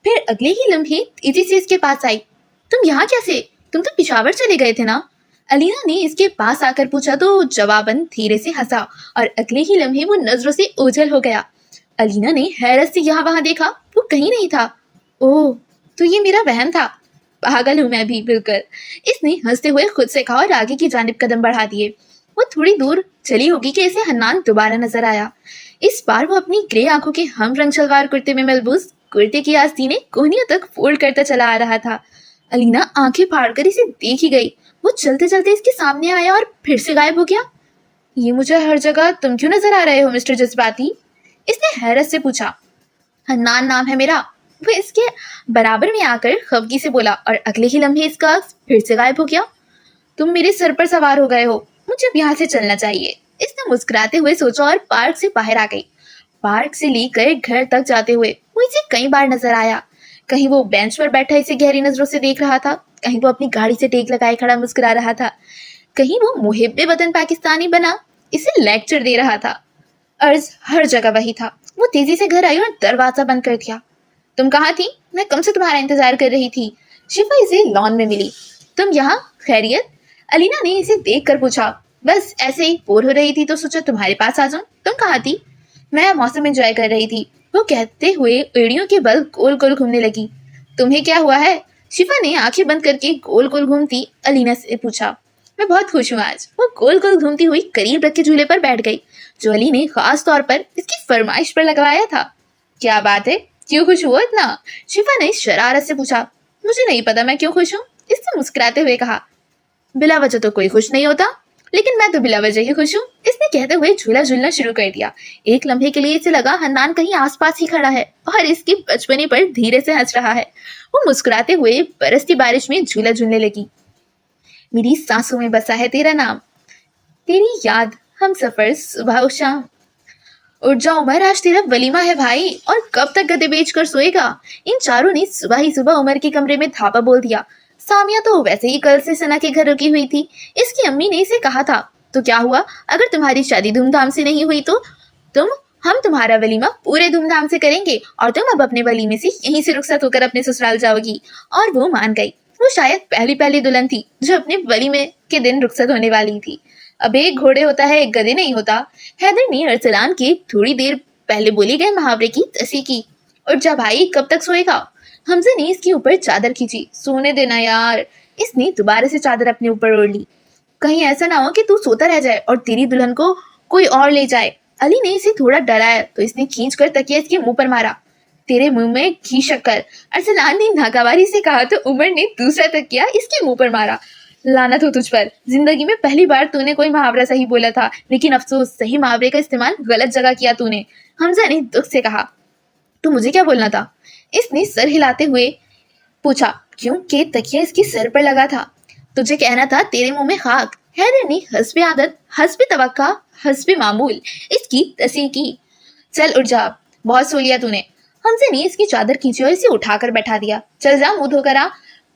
फिर अगले ही लम्हे तेजी से इसके पास आई। तुम यहाँ कैसे? तुम तो पिशावर चले गए थे ना? अलीना ने इसके पास आकर पूछा तो जवाबन धीरे से हंसा और अगले ही लम्हे वो नजरों से ओझल हो गया। अलीना ने हैरत से यहाँ वहां देखा, वो कहीं नहीं था। ओह, तो ये मेरा वहम था। पागल हूं मैं भी बिल्कुल, इसने हंसते हुए खुद से कहा और आगे की जानिब कदम बढ़ा दिए। वो थोड़ी दूर चली होगी कि इसे हन्नान दोबारा नजर आया। इस बार वो अपनी ग्रे आंखों के हम रंग सलवार कुर्ते में मलबूस कुर्ते की आस्तीनें कोहनियों तक फोल्ड करता चला आ रहा था। अलीना आंखें फाड़कर इसे देख ही गई। वो चलते चलते इसके सामने आया और फिर से गायब हो गया। ये मुझे हर जगह तुम क्यों नजर आ रहे हो मिस्टर जज्बाती? इसने हैरत से पूछा। हन्नान नाम है मेरा, वो इसके बराबर में आकर खफगी से बोला और अगले ही लम्हे इसका फिर से गायब हो गया। तुम मेरे सर पर सवार हो गए हो, मुझे अब यहाँ से चलना चाहिए, इसने मुस्कुराते हुए सोचा और पार्क से बाहर आ गई। पार्क से लेकर घर तक जाते हुए वो इसे कई बार नजर आया। कहीं वो बेंच पर बैठा इसे गहरी नजरों से देख रहा था, कहीं वो अपनी गाड़ी से टेक लगाए खड़ा मुस्कुरा रहा था, कहीं वो मुहिब्बे वतन पाकिस्तानी बना इसे लेक्चर दे रहा था। अर्ज हर जगह वही था। वो तेजी से घर आई और दरवाजा बंद कर दिया। तुम कहाँ थी? मैं कब से तुम्हारा इंतजार कर रही थी। शिफा इसे लॉन में मिली। तुम यहाँ खैरियत? अलीना ने इसे देख कर पूछा। बस ऐसे ही बोर हो रही थी तो सोचा तुम्हारे पास आ जाऊं। तुम कहाँ थी? मैं मौसम एंजॉय कर रही थी, वो कहते हुए एड़ियों के बल गोल गोल घूमने लगी। तुम्हें क्या हुआ है? शिफा ने आंखें बंद करके गोल गोल घूमती अलीना से पूछा। मैं बहुत खुश हूँ आज। वो गोल गोल घूमती हुई करीब रखे झूले पर बैठ गई, जो अली ने खास तौर पर इसकी फरमाइश पर लगवाया था। क्या बात है, क्यों खुश हुआ इतना? शिफा ने शरारत से पूछा। मुझे नहीं पता मैं क्यों खुश हूँ, इसने मुस्कुराते हुए कहा। बिला वजह तो कोई खुश नहीं होता, लेकिन मैं तो बिला वजह ही खुश हूँ, इसने कहते हुए झूला झूलना शुरू कर दिया। एक लम्हे के लिए इसे लगा हन्नान कहीं आसपास ही खड़ा है और इसकी बचपने पर धीरे से हंस रहा है। वो मुस्कुराते हुए बरसती बारिश में झूला झूलने लगी। मेरी सांसों में बसा है तेरा नाम, तेरी याद हम सफर सुबह और शाम। उठ जा उमर, आज तेरा वलीमा है भाई, और कब तक गधे बेच कर सोएगा? इन चारों ने सुबह ही सुबह उमर के कमरे में धापा बोल दिया। सामिया तो वैसे ही कल से सना के घर रुकी हुई थी। इसकी अम्मी ने इसे कहा था, तो क्या हुआ अगर तुम्हारी शादी धूमधाम से नहीं हुई तो हम तुम्हारा वलीमा पूरे धूमधाम से करेंगे और तुम अब अपने वलीमे से यहीं से रुखसत होकर अपने ससुराल जाओगी। और वो मान गई। वो शायद पहली पहली दुल्हन थी जो अपने वलीमे के दिन रुखसत होने वाली थी। अब एक घोड़े होता है एक गधे नहीं होता। हैदर ने अरसलान के थोड़ी देर पहले बोले गए मुहावरे की तस्वीर की। उठ जा भाई, कब तक सोएगा? हमजा ने इसके ऊपर चादर खींची। सोने देना यार। इसने दोबारा से चादर अपने ऊपर ओढ़ ली। कहीं ऐसा ना हो कि तू सोता रह जाए और तेरी दुल्हन को कोई और ले जाए। अली ने इसे थोड़ा डराया तो इसने खींचकर तकिया इसके मुंह पर मारा। तेरे मुंह में घी शक्कर, अरसलान ने नाकावारी से कहा तो उमर ने दूसरा तकिया इसके मुंह पर मारा। लानत हो तुझ पर, जिंदगी में पहली बार तूने कोई मुहावरा सही बोला था, लेकिन अफसोस सही मुहावरे का इस्तेमाल गलत जगह किया तूने। हमजा ने दुख से कहा। तो मुझे क्या बोलना था? इसने सर हिलाते हुए पूछा, क्योंकि तकिया इसके सर पर लगा था। तुझे कहना था तेरे मुंह में खाक। हैदर ने हस्बे आदत हस्बे तवक्का हस्बे मामूल इसकी तस्वीर की। चल उठ जा, बहुत सो लिया तूने। हमसे ने इसकी चादर खींची और इसे उठाकर बैठा दिया। चल जा, मुंह धोकर आ,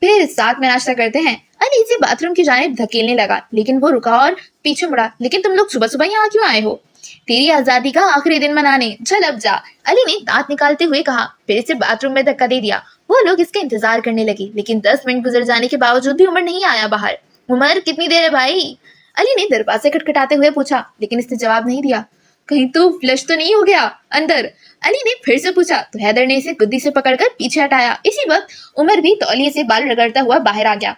फिर साथ में नाश्ता करते हैं। अली इसे बाथरूम की जानिब धकेलने लगा, लेकिन वो रुका और पीछे मुड़ा। लेकिन तुम लोग सुबह सुबह यहाँ क्यों आए हो? तेरी आजादी का आखिरी दिन मनाने। चल अब जा, अली ने दांत निकालते हुए कहा, फिर इसे बाथरूम में धक्का दे दिया। वो लोग इसका इंतजार करने लगे, लेकिन 10 मिनट गुजर जाने के बावजूद भी उमर नहीं आया बाहर। उमर, कितनी देर है भाई? अली ने दरवाजे खटखटाते हुए पूछा, लेकिन इसने जवाब नहीं दिया। कहीं तो फ्लश तो नहीं हो गया अंदर? अली ने फिर से पूछा तो हैदर ने इसे गुद्दी से पकड़कर पीछे हटाया। इसी वक्त उमर भी तौलिए से बाल रगड़ता हुआ बाहर आ गया।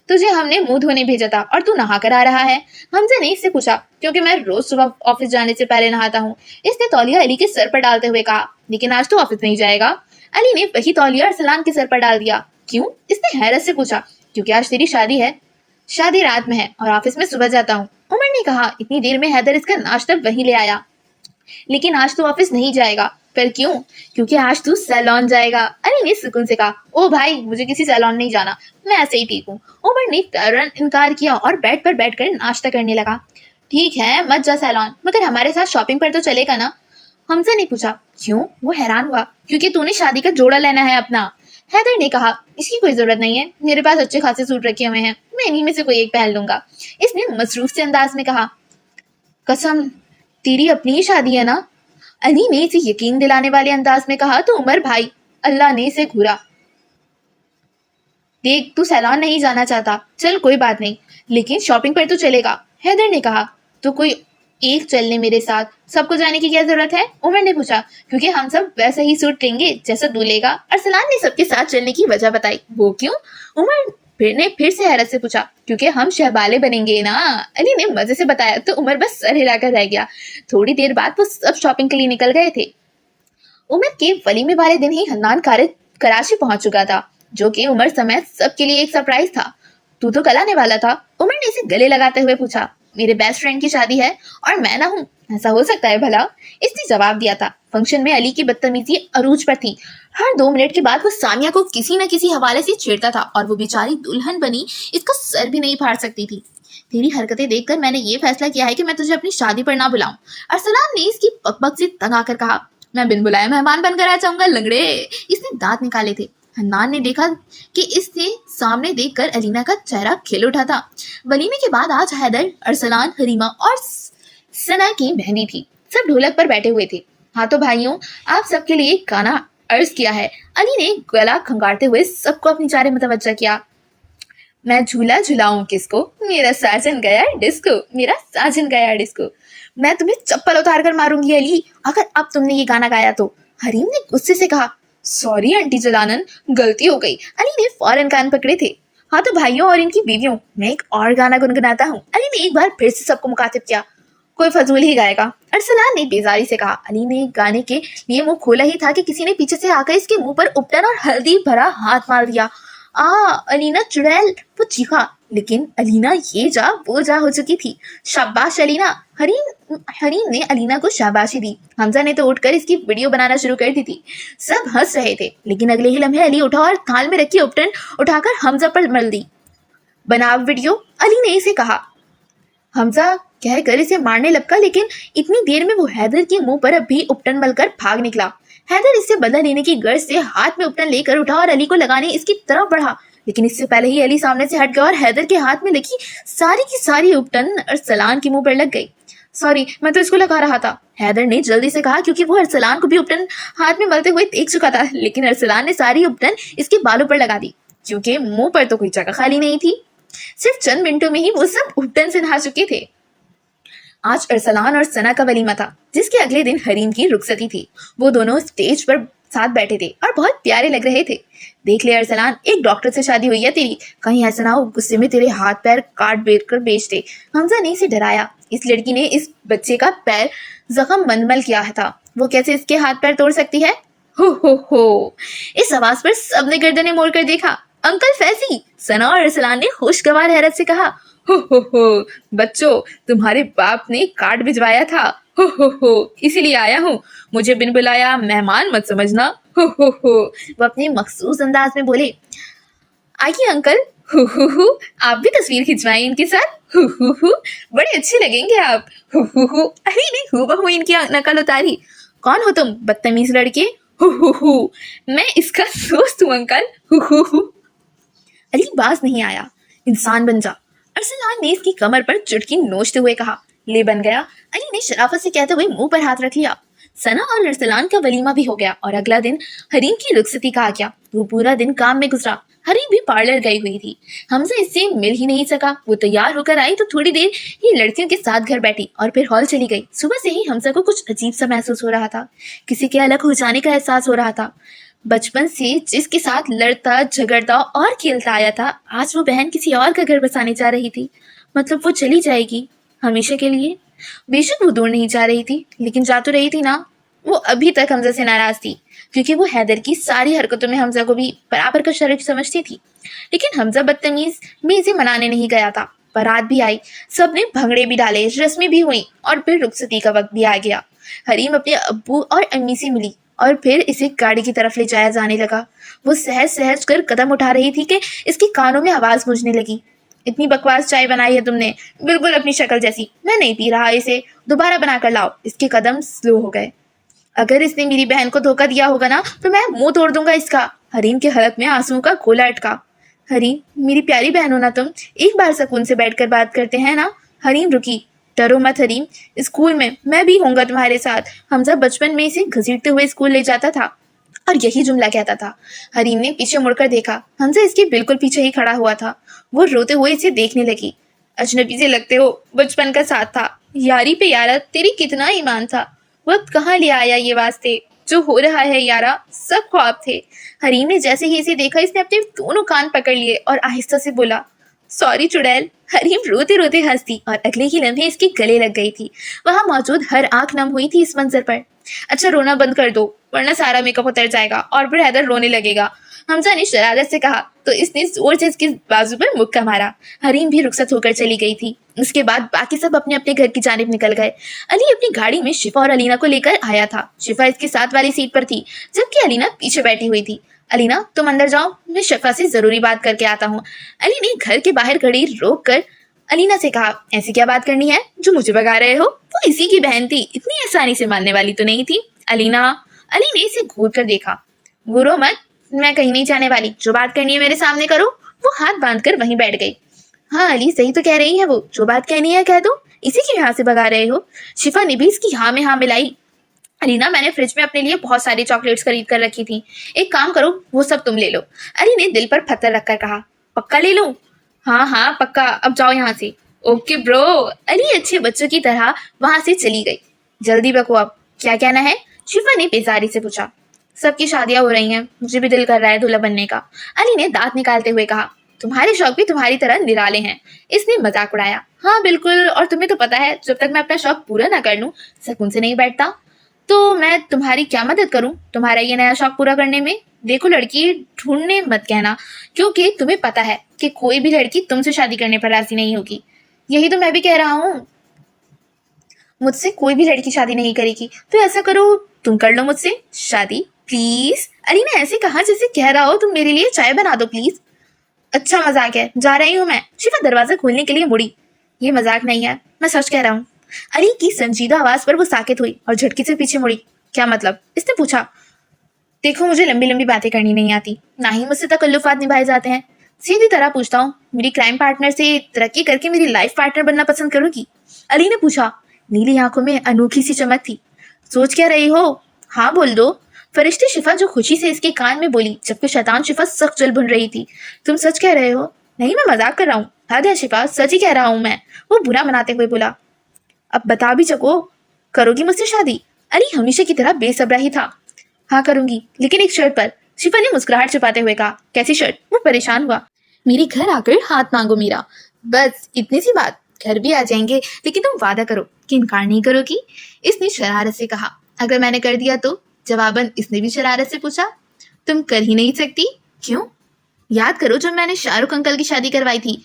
तुझे हमने मुंह धोने भेजा था और तू नहा कर आ रहा है? हमजा ने इससे पूछा। क्योंकि मैं रोज सुबह ऑफिस जाने से पहले नहाता हूँ, इसने तौलिया अली के सर पर डालते हुए कहा। लेकिन आज तो ऑफिस नहीं जाएगा। अली ने वही तौलिया अरसलान के सर पर डाल दिया। क्यों? इसने हैरत से पूछा। क्योंकि आज तेरी शादी है। शादी रात में है और ऑफिस में सुबह जाता हूँ, उमर ने कहा। इतनी देर में हैदर इसका नाश्ता वहीं ले आया। लेकिन आज तो ऑफिस नहीं जाएगा। पर क्यों? क्योंकि आज तू सैलून जाएगा, अली ने सुकून से कहा। ओ भाई, मुझे किसी सैलून नहीं जाना, मैं ऐसे ही ठीक हूँ। उमर ने फौरन इनकार किया और बेड पर बैठकर नाश्ता करने लगा। ठीक है, मत जा सैलून, मगर हमारे साथ शॉपिंग पर तो चलेगा ना? हमजा ने पूछा। क्यों? वो हैरान हुआ। क्योंकि तूने शादी का जोड़ा लेना है अपना। हैदर ने कहा, इसकी कोई जरूरत नहीं है, मेरे पास अच्छे खासे सूट रखे हुए हैं, मैं इन्हीं में से कोई एक पहन लूंगा। इसने मसरूफ से अंदाज में कहा। कसम, तेरी अपनी ही शादी है ना? अली ने इसे यकीन दिलाने वाले अंदाज में कहा तो उमर भाई, अल्लाह ने इसे घूरा। देख, तू सैलून नहीं जाना चाहता, चल कोई बात नहीं, लेकिन शॉपिंग पर तो चलेगा, हैदर ने कहा। तो कोई एक चलने मेरे साथ, सबको जाने की क्या जरूरत है? उमर ने पूछा। क्योंकि हम सब वैसे ही सूट लेंगे जैसा तू लेगा। अरसलान ने सबके साथ चलने की वजह बताई। वो क्यों? उमर फिर से हैरत से पूछा। क्योंकि हम शहबाले बनेंगे ना, अली ने मजे से बताया तो उमर बस सर हिलाकर रह गया। थोड़ी देर बाद वो सब शॉपिंग के लिए निकल गए थे। उमर के वलीमे वाले दिन ही हन्नान कराची पहुंच चुका था, जो कि उमर समेत सबके लिए एक सरप्राइज था। तू तो कल आने वाला था, उमर ने इसे गले लगाते हुए पूछा। मेरे बेस्ट फ्रेंड की शादी है और मैं ना हूँ, ऐसा हो सकता है भला? इसने जवाब दिया था। फंक्शन में अली की बदतमीजी अरूज पर थी। हर 2 मिनट के बाद वो सामिया को किसी न किसी हवाले से छेड़ता था और वो बेचारी दुल्हन बनी इसका सर भी नहीं फाड़ सकती थी। तेरी हरकतें देखकर मैंने ये फैसला किया है कि मैं तुझे अपनी शादी पर ना बुलाऊं, अरसलान ने इसकी पकपक से तंग आकर कहा। मैं बिन बुलाए मेहमान बनकर आ जाऊंगा लंगड़े, इसने दांत निकाले थे। हन्नान ने देखा कि इससे सामने देखकर अलीना का चेहरा खिल उठा था। वलीमे के बाद आज हैदर, अरसलान, हरीमा और सना की मेहंदी थी। सब ढोलक पर बैठे हुए थे। हाँ तो भाइयों, आप सबके लिए एक गाना अर्ज किया है। अली ने गला खंगारते हुए सबको अपनी जानिब मुतवज्जह किया। मैं झूला झुलाऊं किसको, मेरा साजन गया डिस्को, मेरा साजन गया डिस्को। मैं तुम्हें चप्पल उतार कर मारूंगी अली, अगर अब तुमने ये गाना गाया तो। हरीम ने गुस्से से कहा। सॉरी आंटी जलानन, गलती हो गई। अली ने फौरन कान पकड़े थे। हाँ तो भाइयों और इनकी बीवियों, मैं एक और गाना गुनगुनाता हूँ। अली ने एक बार फिर से सबको मुखातिब किया। कोई फजूल ही गाएगा, अरसलान ने बेजारी से कहा। अली ने गाने के लिए मुंह खोला ही था कि किसी ने पीछे से आकर इसके मुंह पर उपटन और हल्दी भरा हाथ मार दिया। अलीना चुड़ैल, वो चीखा। लेकिन अलीना ये जा वो जा हो चुकी थी। शाबाश अलीना, हरीम ने अलीना को शाबाशी दी। हमजा ने तो उठकर इसकी वीडियो बनाना शुरू कर दी थी। सब हंस रहे थे, लेकिन अगले ही लम्हे अली उठा और थाल में रखी उपटन उठाकर हमजा पर मल दी। बना वीडियो, अली ने इसे कहा। हमजा कहकर इसे मारने लपका, लेकिन इतनी देर में वो हैदर के मुंह पर भी उपटन मलकर भाग निकला। हैदर इससे बदला लेने की गर्ज से हाथ में उपटन लेकर उठा और अली को लगाने इसकी तरफ बढ़ा, लेकिन इससे पहले ही अली सामने से हट गया और हैदर के हाथ में लगी सारी की सारी उपटन अरसलान के मुंह पर लग गई। सॉरी, मैं तो इसको लगा रहा था, हैदर ने जल्दी से कहा, क्योंकि वो अरसलान को भी उपटन हाथ में मलते हुए देख चुका था। लेकिन अरसलान ने सारी उपटन इसके बालों पर लगा दी, क्योंकि मुंह पर तो कोई जगह खाली नहीं थी। सिर्फ चंद मिनटों में ही वो सब उपटन से नहा चुके थे। आज अरसलान और सना का वलीमा था, जिसके अगले दिन हरीम की रुखसती थी। वो दोनों स्टेज पर साथ बैठे थे और बहुत प्यारे लग रहे थे। देख ले अरसलान, एक डॉक्टर से शादी हुई है तेरी, कहीं ऐसा ना हो गुस्से में तेरे हाथ पैर काट बेच कर बेच दे। हमजा ने इसे डराया। इस लड़की ने इस बच्चे का पैर जख्म मनमल किया था, वो कैसे इसके हाथ पैर तोड़ सकती है? हो। इस आवाज पर सबने गर्दनें मोड़ कर देखा। अंकल फैजी, सना और अरसलान ने खुशगवार हैरत से कहा। हो, बच्चों, तुम्हारे बाप ने कार्ड भिजवाया था। हो, इसीलिए आया हूँ, मुझे बिन बुलाया मेहमान मत समझना। हो, वो अपने मखसूस अंदाज में बोले। आइए अंकल, हो, आप भी तस्वीर खिंचवाएं इनके साथ। हो, बड़े अच्छे लगेंगे आप। हो, अरे ने हूबहू इनकी नकल उतारी। कौन हो तुम बदतमीज लड़के? हो, मैं इसका दोस्त हूँ अंकल। हो। अली बाज नहीं आया। इंसान बन जा, अरसलान ने इसकी कमर पर चुटकी नोचते हुए कहा। ले बन गया, अली ने शराफत से कहते हुए मुंह पर हाथ रख लिया। सना और अरसलान का वलीमा भी हो गया और अगला दिन हरीम की रुखसती का आ गया। वो पूरा दिन काम में गुजरा। हरीम भी पार्लर गई हुई थी। हमसे इससे मिल ही नहीं सका। वो तैयार होकर आई तो थोड़ी देर ही लड़कियों के साथ घर बैठी और फिर हॉल चली गई। सुबह से ही हमजा को कुछ अजीब सा महसूस हो रहा था। किसी के अलग हो जाने का एहसास हो रहा था। बचपन से जिसके साथ लड़ता झगड़ता और खेलता आया था, आज वो बहन किसी और का घर बसाने जा रही थी। मतलब वो चली जाएगी हमेशा के लिए। बेशक वो दूर नहीं जा रही थी, लेकिन जा तो रही थी ना। वो अभी तक हमजा से नाराज थी, क्योंकि वो हैदर की सारी हरकतों में हमजा को भी बराबर का शरीक समझती थी। लेकिन हमजा बदतमीज में इसे मनाने नहीं गया था। बारात भी आई, सबने भंगड़े भी डाले, रस्में भी हुई और फिर रुखसती का वक्त भी आ गया। हरीम अपने अब्बू और अम्मी से मिली और फिर इसे गाड़ी की तरफ ले जाया जाने लगा। वो सहज सहज कर कदम उठा रही थी कि इसके कानों में आवाज गूंजने लगी। इतनी बकवास चाय बनाई है तुमने, बिल्कुल अपनी शक्ल जैसी। मैं नहीं पी रहा इसे, दोबारा बना कर लाओ। इसके कदम स्लो हो गए। अगर इसने मेरी बहन को धोखा दिया होगा ना तो मैं मुंह तोड़ दूंगा इसका। हरीम के हलक में आंसुओं का गोला अटका। हरीम, मेरी प्यारी बहन हो ना तुम, एक बार सुकून से बैठकर बात करते हैं ना। हरीम रुकी। डरो मत हरीम, स्कूल में मैं भी होऊंगा तुम्हारे साथ। हमजा बचपन में इसे घसीटते हुए स्कूल ले जाता था और यही जुमला कहता था। हरीम ने पीछे मुड़कर देखा। हमजा इसके बिल्कुल पीछे ही खड़ा हुआ था। वो रोते हुए इसे देखने लगी। अजनबी से लगते हो, बचपन का साथ था। यारी पे यारा, तेरी कितना ईमान था। वक्त कहाँ ले आया ये वास्ते। जो हो रहा है यारा, सब ख्वाब थे। हरीम ने जैसे ही इसे देखा, इसने अपने दोनों कान पकड़ लिए और आहिस्ता से बोला, सॉरी चुड़ैल। हरीम रोते रोते हंसती और अगले ही लम्हे इसके गले लग गई थी। वहां मौजूद हर आंख नम हुई थी इस मंजर पर। अच्छा रोना बंद कर दो, वरना सारा मेकअप उतर जाएगा और फिर हैदर रोने लगेगा, हमजा ने शरारत से कहा। तो इसने जोर से इसके बाजू पर मुक्का मारा। हरीम भी रुखसत होकर चली गई थी। उसके बाद बाकी सब अपने अपने घर की जानिब निकल गए। अली अपनी गाड़ी में शिफा और अलीना को लेकर आया था। शिफा इसके साथ वाली सीट पर थी, जबकि अलीना पीछे बैठी हुई थी। अलीना, तुम अंदर जाओ, मैं शिफा से जरूरी बात करके आता हूँ। अली ने घर के बाहर खड़ी रोक कर अलीना से कहा, ऐसी क्या बात करनी है जो मुझे भगा रहे हो? वो इसी की बहन थी, इतनी आसानी से मानने वाली तो नहीं थी। अलीना, अली ने इसे घूर कर देखा। घूरो मत, मैं कहीं नहीं जाने वाली। जो बात करनी है मेरे सामने करो। वो हाथ बांधकर वहीं बैठ गई। हाँ अली, सही तो कह रही है वो, जो बात कहनी है कह दो, इसी की यहाँ से भगा रहे हो। शिफा ने भी इसकी हाँ में हाँ मिलाई। अलीना, मैंने फ्रिज में अपने लिए बहुत सारी चॉकलेट्स खरीद कर रखी थी, एक काम करो वो सब तुम ले लो। अली ने दिल पर पत्थर रखकर कहा, पक्का ले लूं? हाँ हाँ पक्का, अब जाओ यहाँ से। Okay bro. अली अच्छे बच्चों की तरह वहां से चली गई। जल्दी बको, अब क्या कहना है? शिफा ने बेजारी से पूछा। सबकी शादियां हो रही हैं, मुझे भी दिल कर रहा है दूल्हा बनने का। अली ने दांत निकालते हुए कहा। तुम्हारे शौक भी तुम्हारी तरह निराले हैं। इसने मजाक उड़ाया। हाँ बिल्कुल, और तुम्हें तो पता है जब तक मैं अपना शौक पूरा ना कर लूं सुकून से नहीं बैठता। तो मैं तुम्हारी क्या मदद करूं तुम्हारा ये नया शौक पूरा करने में? देखो लड़की ढूंढने मत कहना, क्योंकि तुम्हें पता है कि कोई भी लड़की तुमसे शादी करने पर राजी नहीं होगी। यही तो मैं भी कह रहा हूँ, मुझसे कोई भी लड़की शादी नहीं करेगी। तो ऐसा करो, तुम कर लो मुझसे शादी प्लीज। अली ने ऐसे कहा जैसे कह रहा हो तुम मेरे लिए चाय बना दो प्लीज। अच्छा मजाक है, जा रही हूँ मैं। शिफा दरवाजा खोलने के लिए मुड़ी। ये मजाक नहीं है, मैं सच कह रहा हूँ। अली की संजीदा आवाज पर वो साकित हुई और झटके से पीछे मुड़ी। क्या मतलब? इसने पूछा। देखो मुझे लंबी लंबी बातें करनी नहीं आती, ना ही मुझसे तकल्लुफात निभाए जाते हैं। सीधी तरह पूछता हूँ, मेरी क्राइम पार्टनर से तरक्की करके मेरी लाइफ पार्टनर बनना पसंद करोगी? अली ने पूछा। नीली आंखों में अनोखी सी चमक थी। सोच क्या रही हो? हाँ बोल दो। फरिश्ते शिफा जो खुशी से इसके कान में बोली, जबकि शैतान शिफा सख्त जल भुन रही थी। तुम सच कह रहे हो? नहीं मैं मजाक कर रहा हूँ। हद है शिफा, सच ही कह रहा हूँ मैं। वो बुरा मनाते हुए बोला। अब बता भी सको, करोगी मुझसे शादी? अली हमेशा की तरह बेसब्रा ही था। हाँ करूंगी, लेकिन एक शर्त पर। शिफा ने मुस्कुराहट छुपाते हुए कहा। कैसी शर्त? वो परेशान हुआ। मेरे घर आकर हाथ मांगो मेरा, बस इतनी सी बात। घर भी आ जाएंगे, लेकिन तुम वादा करो कि इनकार नहीं करोगी। इसने शरारत से कहा। अगर मैंने कर दिया तो? जवाबन इसने भी शरारत से पूछा। तुम कर ही नहीं सकती। क्यों? याद करो जब मैंने शाहरुख अंकल की शादी करवाई थी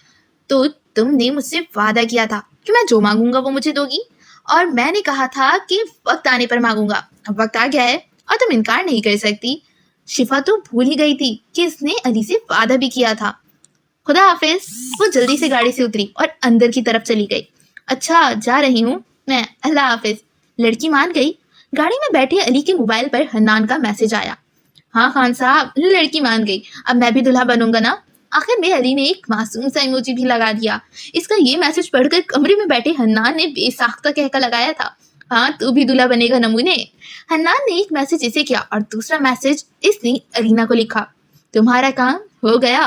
तो तुमने मुझसे वादा किया था कि मैं जो मांगूंगा वो मुझे दोगी, और मैंने कहा था कि वक्त आने पर मांगूंगा। अब वक्त आ गया है और तुम इनकार नहीं कर सकती। शिफा तो भूल ही गई थी कि इसने अली से वादा भी किया था। खुदा हाफिज। वो जल्दी से गाड़ी से उतरी और अंदर की तरफ चली गई। अच्छा जा रही हूँ मैं, अल्लाह हाफिज। लड़की मान गई। गाड़ी में बैठे अली के मोबाइल पर हन्नान का मैसेज आया। हाँ खान साहब, लड़की मान गई, अब मैं भी दूल्हा बनूंगा ना। आखिर में अली ने एक मासूम सा इमोजी भी लगा दिया। इसका ये मैसेज पढ़कर कमरे में बैठे हन्नान ने बेसाख्ता कहकर लगाया था। हाँ तू भी दूल्हा बनेगा नमूने। हन्नान ने एक मैसेज इसे किया और दूसरा मैसेज इसने अलीना को लिखा। तुम्हारा काम हो गया।